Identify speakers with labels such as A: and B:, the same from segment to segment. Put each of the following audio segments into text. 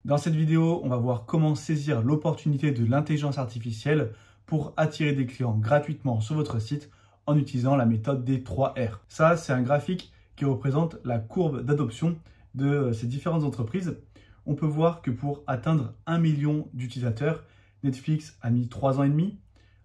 A: Dans cette vidéo, on va voir comment saisir l'opportunité de l'intelligence artificielle pour attirer des clients gratuitement sur votre site en utilisant la méthode des 3 R. Ça, c'est un graphique qui représente la courbe d'adoption de ces différentes entreprises. On peut voir que pour atteindre 1 million d'utilisateurs, Netflix a mis 3 ans et demi,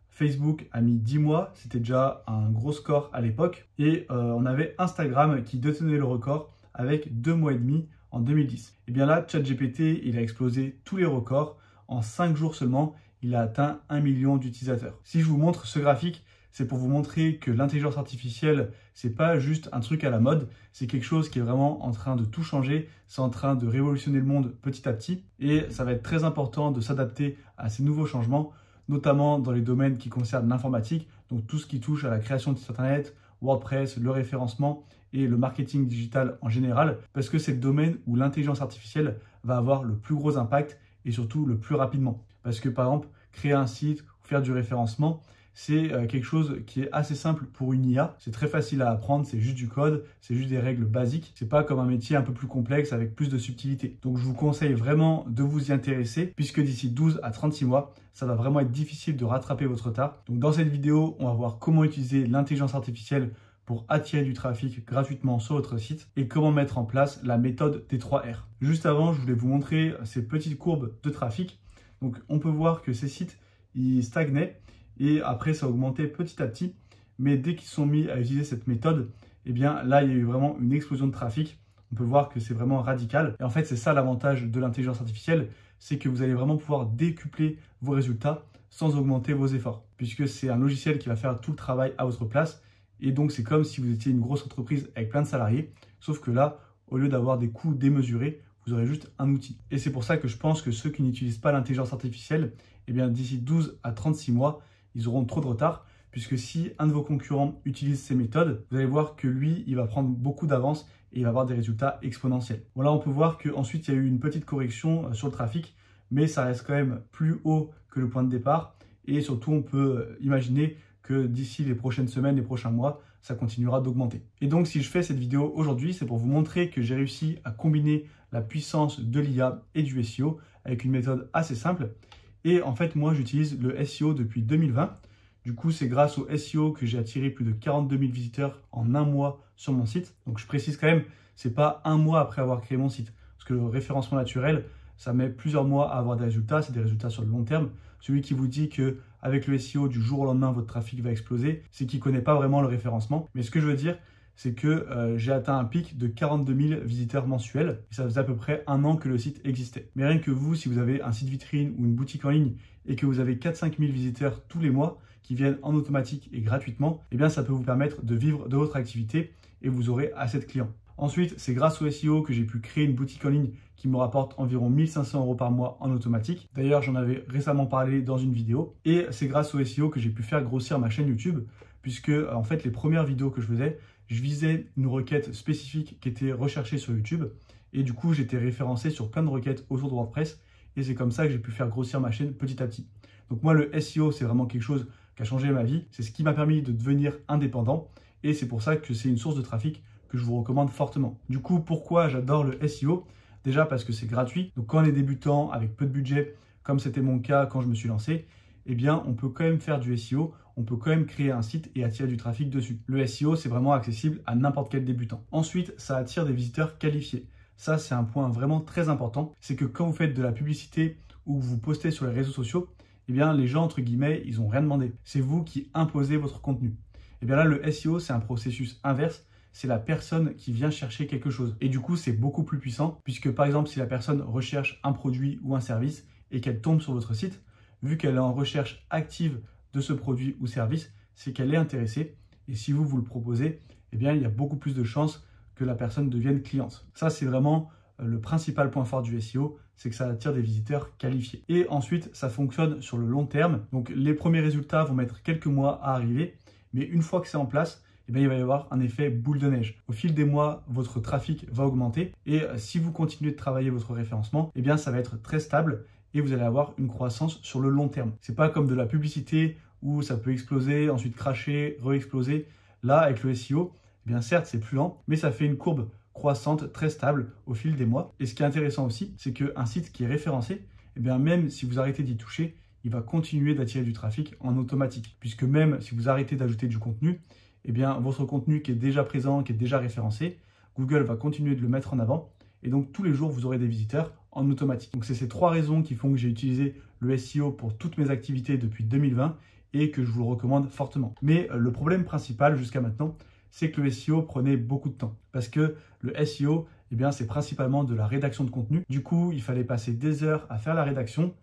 A: Facebook a mis 10 mois, c'était déjà un gros score à l'époque, et on avait Instagram qui détenait le record avec 2 mois et demi en 2010. Et bien là, ChatGPT, il a explosé tous les records. En 5 jours seulement, il a atteint 1 million d'utilisateurs. Si je vous montre ce graphique, c'est pour vous montrer que l'intelligence artificielle, c'est pas juste un truc à la mode, c'est quelque chose qui est vraiment en train de tout changer, c'est en train de révolutionner le monde petit à petit, et ça va être très important de s'adapter à ces nouveaux changements, notamment dans les domaines qui concernent l'informatique, donc tout ce qui touche à la création de sites internet, WordPress, le référencement et le marketing digital en général, parce que c'est le domaine où l'intelligence artificielle va avoir le plus gros impact et surtout le plus rapidement. Parce que par exemple, créer un site ou faire du référencement, c'est quelque chose qui est assez simple pour une IA. C'est très facile à apprendre, c'est juste du code, c'est juste des règles basiques. C'est pas comme un métier un peu plus complexe avec plus de subtilité. Donc je vous conseille vraiment de vous y intéresser puisque d'ici 12 à 36 mois, ça va vraiment être difficile de rattraper votre retard. Donc dans cette vidéo, on va voir comment utiliser l'intelligence artificielle pour attirer du trafic gratuitement sur votre site et comment mettre en place la méthode des 3 R. Juste avant, je voulais vous montrer ces petites courbes de trafic. Donc on peut voir que ces sites, ils stagnaient et après ça a augmenté petit à petit. Mais dès qu'ils sont mis à utiliser cette méthode, eh bien là, il y a eu vraiment une explosion de trafic. On peut voir que c'est vraiment radical. Et en fait, c'est ça l'avantage de l'intelligence artificielle, c'est que vous allez vraiment pouvoir décupler vos résultats sans augmenter vos efforts. Puisque c'est un logiciel qui va faire tout le travail à votre place. Et donc, c'est comme si vous étiez une grosse entreprise avec plein de salariés. Sauf que là, au lieu d'avoir des coûts démesurés, vous aurez juste un outil. Et c'est pour ça que je pense que ceux qui n'utilisent pas l'intelligence artificielle, eh bien, d'ici 12 à 36 mois, ils auront trop de retard. Puisque si un de vos concurrents utilise ces méthodes, vous allez voir que lui, il va prendre beaucoup d'avance et il va avoir des résultats exponentiels. Voilà, on peut voir qu'ensuite, il y a eu une petite correction sur le trafic, mais ça reste quand même plus haut que le point de départ. Et surtout, on peut imaginer que d'ici les prochaines semaines, les prochains mois, ça continuera d'augmenter. Et donc, si je fais cette vidéo aujourd'hui, c'est pour vous montrer que j'ai réussi à combiner la puissance de l'IA et du SEO avec une méthode assez simple. Et en fait, moi, j'utilise le SEO depuis 2020. Du coup, c'est grâce au SEO que j'ai attiré plus de 42 000 visiteurs en un mois sur mon site. Donc, je précise quand même, c'est pas un mois après avoir créé mon site. Parce que le référencement naturel, ça met plusieurs mois à avoir des résultats. C'est des résultats sur le long terme. Celui qui vous dit qu'avec le SEO, du jour au lendemain, votre trafic va exploser, c'est qu'il ne connaît pas vraiment le référencement. Mais ce que je veux dire, c'est que j'ai atteint un pic de 42 000 visiteurs mensuels. Et ça faisait à peu près un an que le site existait. Mais rien que vous, si vous avez un site vitrine ou une boutique en ligne et que vous avez 4-5 000 visiteurs tous les mois qui viennent en automatique et gratuitement, eh bien ça peut vous permettre de vivre de votre activité et vous aurez assez de clients. Ensuite, c'est grâce au SEO que j'ai pu créer une boutique en ligne qui me rapporte environ 1 500 € par mois en automatique. D'ailleurs, j'en avais récemment parlé dans une vidéo. Et c'est grâce au SEO que j'ai pu faire grossir ma chaîne YouTube, puisque en fait, les premières vidéos que je faisais, je visais une requête spécifique qui était recherchée sur YouTube. Et du coup, j'étais référencé sur plein de requêtes autour de WordPress. Et c'est comme ça que j'ai pu faire grossir ma chaîne petit à petit. Donc moi, le SEO, c'est vraiment quelque chose qui a changé ma vie. C'est ce qui m'a permis de devenir indépendant. Et c'est pour ça que c'est une source de trafic que je vous recommande fortement. Du coup, pourquoi j'adore le SEO? Déjà parce que c'est gratuit. Donc quand on est débutant avec peu de budget, comme c'était mon cas quand je me suis lancé, eh bien on peut quand même faire du SEO, on peut quand même créer un site et attirer du trafic dessus. Le SEO, c'est vraiment accessible à n'importe quel débutant. Ensuite, ça attire des visiteurs qualifiés. Ça, c'est un point vraiment très important. C'est que quand vous faites de la publicité ou vous postez sur les réseaux sociaux, eh bien les gens, entre guillemets, ils n'ont rien demandé. C'est vous qui imposez votre contenu. Et bien là, le SEO, c'est un processus inverse. C'est la personne qui vient chercher quelque chose. Et du coup, c'est beaucoup plus puissant puisque par exemple, si la personne recherche un produit ou un service et qu'elle tombe sur votre site, vu qu'elle est en recherche active de ce produit ou service, c'est qu'elle est intéressée. Et si vous le proposez, eh bien, il y a beaucoup plus de chances que la personne devienne cliente. Ça, c'est vraiment le principal point fort du SEO, c'est que ça attire des visiteurs qualifiés. Et ensuite, ça fonctionne sur le long terme. Donc, les premiers résultats vont mettre quelques mois à arriver. Mais une fois que c'est en place, eh bien, il va y avoir un effet boule de neige. Au fil des mois, votre trafic va augmenter et si vous continuez de travailler votre référencement, eh bien, ça va être très stable et vous allez avoir une croissance sur le long terme. C'est pas comme de la publicité où ça peut exploser, ensuite cracher, re-exploser. Là, avec le SEO, eh bien, certes, c'est plus lent, mais ça fait une courbe croissante, très stable au fil des mois. Et ce qui est intéressant aussi, c'est qu'un site qui est référencé, eh bien même si vous arrêtez d'y toucher, il va continuer d'attirer du trafic en automatique. Puisque même si vous arrêtez d'ajouter du contenu, eh bien votre contenu qui est déjà présent, qui est déjà référencé, Google va continuer de le mettre en avant. Et donc tous les jours, vous aurez des visiteurs en automatique. Donc c'est ces 3 raisons qui font que j'ai utilisé le SEO pour toutes mes activités depuis 2020 et que je vous le recommande fortement. Mais le problème principal jusqu'à maintenant, c'est que le SEO prenait beaucoup de temps. Parce que le SEO, eh bien, c'est principalement de la rédaction de contenu. Du coup, il fallait passer des heures à faire la rédaction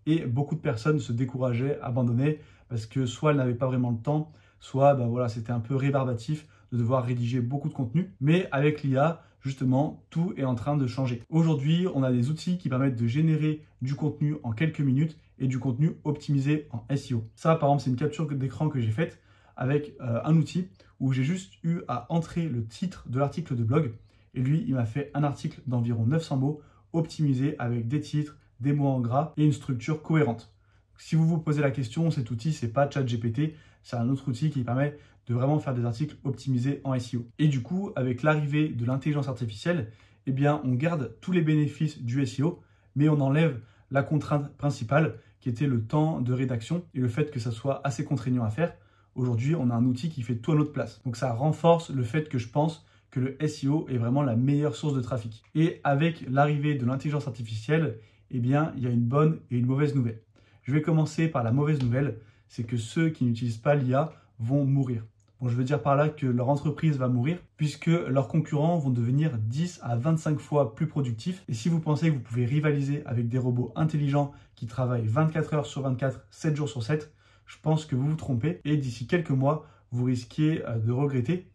A: et beaucoup de personnes se décourageaient, abandonnaient parce que soit elles n'avaient pas vraiment le temps, soit voilà, c'était un peu rébarbatif de devoir rédiger beaucoup de contenu. Mais avec l'IA, justement, tout est en train de changer. Aujourd'hui, on a des outils qui permettent de générer du contenu en quelques minutes et du contenu optimisé en SEO. Ça, par exemple, c'est une capture d'écran que j'ai faite avec un outil où j'ai juste eu à entrer le titre de l'article de blog. Et lui, il m'a fait un article d'environ 900 mots optimisé avec des titres, des mots en gras et une structure cohérente. Si vous vous posez la question, cet outil, c'est pas ChatGPT, c'est un autre outil qui permet de vraiment faire des articles optimisés en SEO. Et du coup, avec l'arrivée de l'intelligence artificielle, eh bien, on garde tous les bénéfices du SEO, mais on enlève la contrainte principale qui était le temps de rédaction et le fait que ça soit assez contraignant à faire. Aujourd'hui, on a un outil qui fait tout à notre place. Donc ça renforce le fait que je pense que le SEO est vraiment la meilleure source de trafic. Et avec l'arrivée de l'intelligence artificielle, eh bien, il y a une bonne et une mauvaise nouvelle. Je vais commencer par la mauvaise nouvelle, c'est que ceux qui n'utilisent pas l'IA vont mourir. Bon, je veux dire par là que leur entreprise va mourir puisque leurs concurrents vont devenir 10 à 25 fois plus productifs. Et si vous pensez que vous pouvez rivaliser avec des robots intelligents qui travaillent 24 heures sur 24, 7 jours sur 7, je pense que vous vous trompez et d'ici quelques mois, vous risquez de regretter.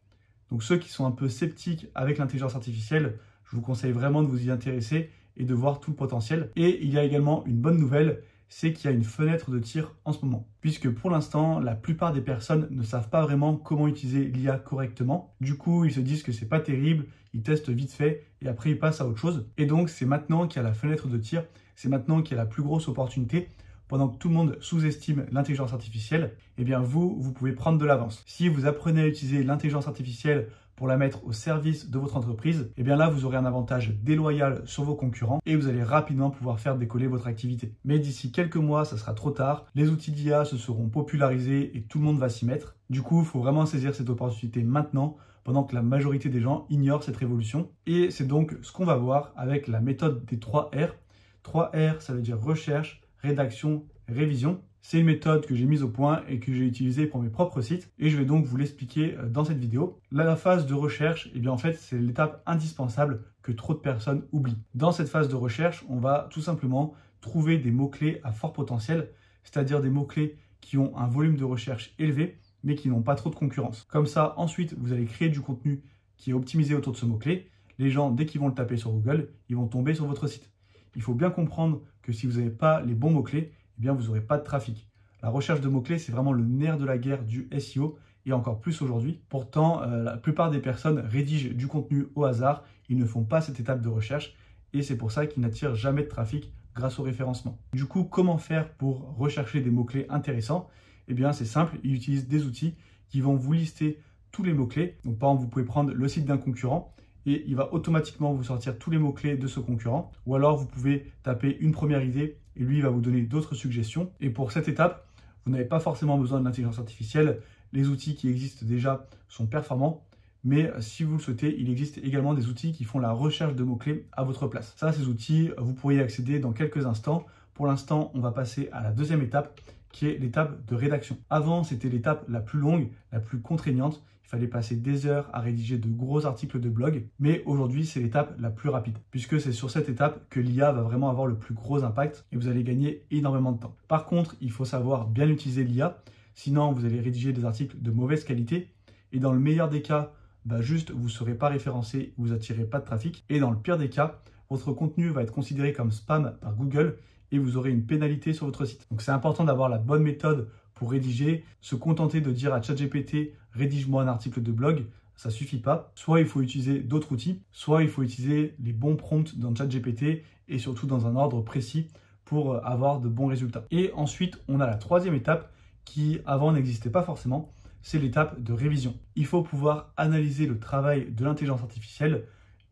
A: Donc ceux qui sont un peu sceptiques avec l'intelligence artificielle, je vous conseille vraiment de vous y intéresser et de voir tout le potentiel. Et il y a également une bonne nouvelle, c'est qu'il y a une fenêtre de tir en ce moment. Puisque pour l'instant, la plupart des personnes ne savent pas vraiment comment utiliser l'IA correctement. Du coup, ils se disent que c'est pas terrible, ils testent vite fait et après ils passent à autre chose. Et donc, c'est maintenant qu'il y a la fenêtre de tir, c'est maintenant qu'il y a la plus grosse opportunité. Pendant que tout le monde sous-estime l'intelligence artificielle, eh bien vous pouvez prendre de l'avance. Si vous apprenez à utiliser l'intelligence artificielle pour la mettre au service de votre entreprise, eh bien là, vous aurez un avantage déloyal sur vos concurrents et vous allez rapidement pouvoir faire décoller votre activité. Mais d'ici quelques mois, ça sera trop tard. Les outils d'IA se seront popularisés et tout le monde va s'y mettre. Du coup, il faut vraiment saisir cette opportunité maintenant, pendant que la majorité des gens ignorent cette révolution. Et c'est donc ce qu'on va voir avec la méthode des 3 R. 3 R, ça veut dire recherche, rédaction, révision. C'est une méthode que j'ai mise au point et que j'ai utilisée pour mes propres sites et je vais donc vous l'expliquer dans cette vidéo. La phase de recherche, eh bien en fait, c'est l'étape indispensable que trop de personnes oublient. Dans cette phase de recherche, on va tout simplement trouver des mots-clés à fort potentiel, c'est-à-dire des mots-clés qui ont un volume de recherche élevé mais qui n'ont pas trop de concurrence. Comme ça, ensuite, vous allez créer du contenu qui est optimisé autour de ce mot-clé. Les gens, dès qu'ils vont le taper sur Google, ils vont tomber sur votre site. Il faut bien comprendre que si vous n'avez pas les bons mots-clés, eh bien vous n'aurez pas de trafic. La recherche de mots-clés, c'est vraiment le nerf de la guerre du SEO et encore plus aujourd'hui. Pourtant, la plupart des personnes rédigent du contenu au hasard, ils ne font pas cette étape de recherche et c'est pour ça qu'ils n'attirent jamais de trafic grâce au référencement. Du coup, comment faire pour rechercher des mots-clés intéressants? Eh bien, c'est simple, ils utilisent des outils qui vont vous lister tous les mots-clés. Donc, par exemple, vous pouvez prendre le site d'un concurrent et il va automatiquement vous sortir tous les mots-clés de ce concurrent. Ou alors, vous pouvez taper une première idée et lui, il va vous donner d'autres suggestions. Et pour cette étape, vous n'avez pas forcément besoin de l'intelligence artificielle. Les outils qui existent déjà sont performants. Mais si vous le souhaitez, il existe également des outils qui font la recherche de mots-clés à votre place. Ça, ces outils, vous pourrez y accéder dans quelques instants. Pour l'instant, on va passer à la deuxième étape, qui est l'étape de rédaction. Avant, c'était l'étape la plus longue, la plus contraignante. Il fallait passer des heures à rédiger de gros articles de blog, mais aujourd'hui, c'est l'étape la plus rapide, puisque c'est sur cette étape que l'IA va vraiment avoir le plus gros impact et vous allez gagner énormément de temps. Par contre, il faut savoir bien utiliser l'IA, sinon vous allez rédiger des articles de mauvaise qualité et dans le meilleur des cas, juste vous ne serez pas référencé, vous n'attirez pas de trafic et dans le pire des cas, votre contenu va être considéré comme spam par Google et vous aurez une pénalité sur votre site. Donc c'est important d'avoir la bonne méthode pour rédiger. Se contenter de dire à ChatGPT « rédige-moi un article de blog », ça suffit pas. Soit il faut utiliser d'autres outils, soit il faut utiliser les bons prompts dans ChatGPT et surtout dans un ordre précis pour avoir de bons résultats. Et ensuite, on a la troisième étape qui avant n'existait pas forcément, c'est l'étape de révision. Il faut pouvoir analyser le travail de l'intelligence artificielle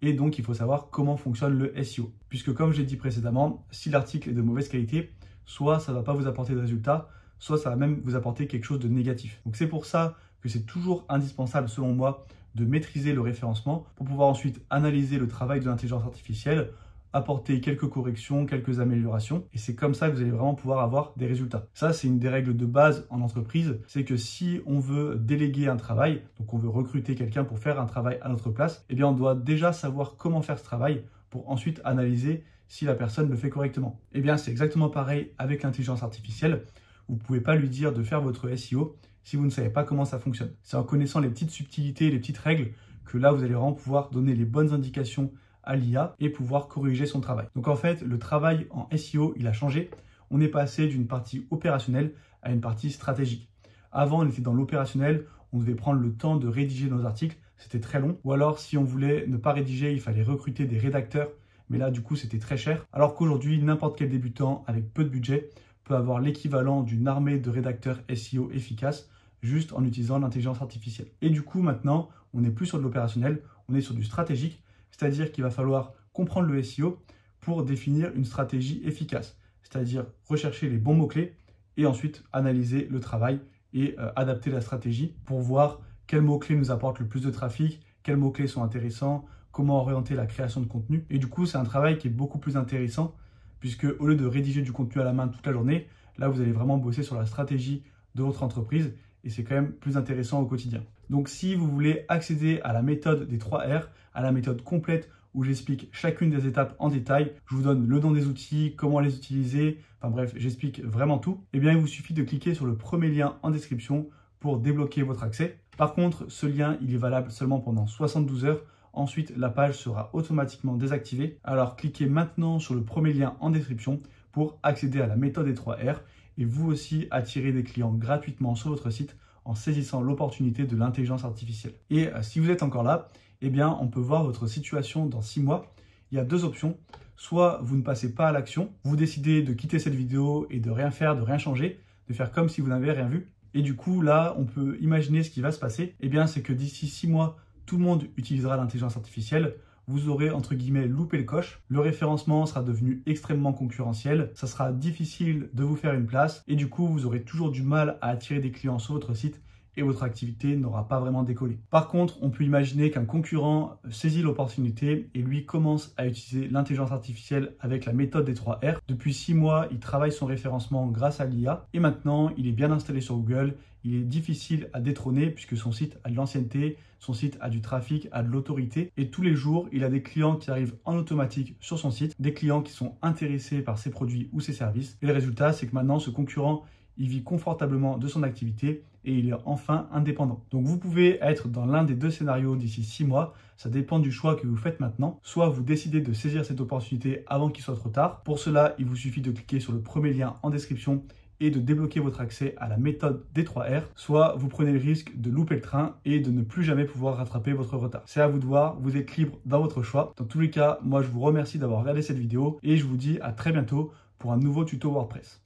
A: Et donc, il faut savoir comment fonctionne le SEO. Puisque comme j'ai dit précédemment, si l'article est de mauvaise qualité, soit ça ne va pas vous apporter de résultats, soit ça va même vous apporter quelque chose de négatif. Donc c'est pour ça que c'est toujours indispensable, selon moi, de maîtriser le référencement pour pouvoir ensuite analyser le travail de l'intelligence artificielle, apporter quelques corrections, quelques améliorations. Et c'est comme ça que vous allez vraiment pouvoir avoir des résultats. Ça, c'est une des règles de base en entreprise. C'est que si on veut déléguer un travail, donc on veut recruter quelqu'un pour faire un travail à notre place, eh bien on doit déjà savoir comment faire ce travail pour ensuite analyser si la personne le fait correctement. Eh bien, c'est exactement pareil avec l'intelligence artificielle. Vous ne pouvez pas lui dire de faire votre SEO si vous ne savez pas comment ça fonctionne. C'est en connaissant les petites subtilités, les petites règles que là, vous allez vraiment pouvoir donner les bonnes indications à l'IA et pouvoir corriger son travail. Donc en fait, le travail en SEO, il a changé. On est passé d'une partie opérationnelle à une partie stratégique. Avant, on était dans l'opérationnel, on devait prendre le temps de rédiger nos articles, c'était très long. Ou alors, si on voulait ne pas rédiger, il fallait recruter des rédacteurs, mais là, du coup, c'était très cher. Alors qu'aujourd'hui, n'importe quel débutant avec peu de budget peut avoir l'équivalent d'une armée de rédacteurs SEO efficaces juste en utilisant l'intelligence artificielle. Et du coup, maintenant, on n'est plus sur de l'opérationnel, on est sur du stratégique. C'est-à-dire qu'il va falloir comprendre le SEO pour définir une stratégie efficace. C'est-à-dire rechercher les bons mots-clés et ensuite analyser le travail et adapter la stratégie pour voir quels mots-clés nous apportent le plus de trafic, quels mots-clés sont intéressants, comment orienter la création de contenu. Et du coup, c'est un travail qui est beaucoup plus intéressant puisque au lieu de rédiger du contenu à la main toute la journée, là, vous allez vraiment bosser sur la stratégie de votre entreprise et c'est quand même plus intéressant au quotidien. Donc si vous voulez accéder à la méthode des 3 R, à la méthode complète où j'explique chacune des étapes en détail, je vous donne le nom des outils, comment les utiliser, enfin bref, j'explique vraiment tout, eh bien il vous suffit de cliquer sur le premier lien en description pour débloquer votre accès. Par contre, ce lien, il est valable seulement pendant 72 heures. Ensuite, la page sera automatiquement désactivée. Alors cliquez maintenant sur le premier lien en description pour accéder à la méthode des 3 R et vous aussi attirer des clients gratuitement sur votre site en saisissant l'opportunité de l'intelligence artificielle. Et si vous êtes encore là, eh bien, on peut voir votre situation dans 6 mois. Il y a 2 options. Soit vous ne passez pas à l'action, vous décidez de quitter cette vidéo et de rien faire, de rien changer, de faire comme si vous n'avez rien vu. Et du coup, là, on peut imaginer ce qui va se passer. Eh bien, c'est que d'ici 6 mois, tout le monde utilisera l'intelligence artificielle. Vous aurez, entre guillemets, loupé le coche. Le référencement sera devenu extrêmement concurrentiel. Ça sera difficile de vous faire une place. Et du coup, vous aurez toujours du mal à attirer des clients sur votre site et votre activité n'aura pas vraiment décollé. Par contre, on peut imaginer qu'un concurrent saisit l'opportunité et lui commence à utiliser l'intelligence artificielle avec la méthode des 3 R. Depuis 6 mois, il travaille son référencement grâce à l'IA et maintenant, il est bien installé sur Google. Il est difficile à détrôner puisque son site a de l'ancienneté, son site a du trafic, a de l'autorité et tous les jours, il a des clients qui arrivent en automatique sur son site, des clients qui sont intéressés par ses produits ou ses services. Et le résultat, c'est que maintenant, ce concurrent, il vit confortablement de son activité et il est enfin indépendant. Donc vous pouvez être dans l'un des 2 scénarios d'ici 6 mois, ça dépend du choix que vous faites maintenant. Soit vous décidez de saisir cette opportunité avant qu'il soit trop tard. Pour cela, il vous suffit de cliquer sur le premier lien en description et de débloquer votre accès à la méthode des 3 R. Soit vous prenez le risque de louper le train et de ne plus jamais pouvoir rattraper votre retard. C'est à vous de voir, vous êtes libre dans votre choix. Dans tous les cas, moi je vous remercie d'avoir regardé cette vidéo et je vous dis à très bientôt pour un nouveau tuto WordPress.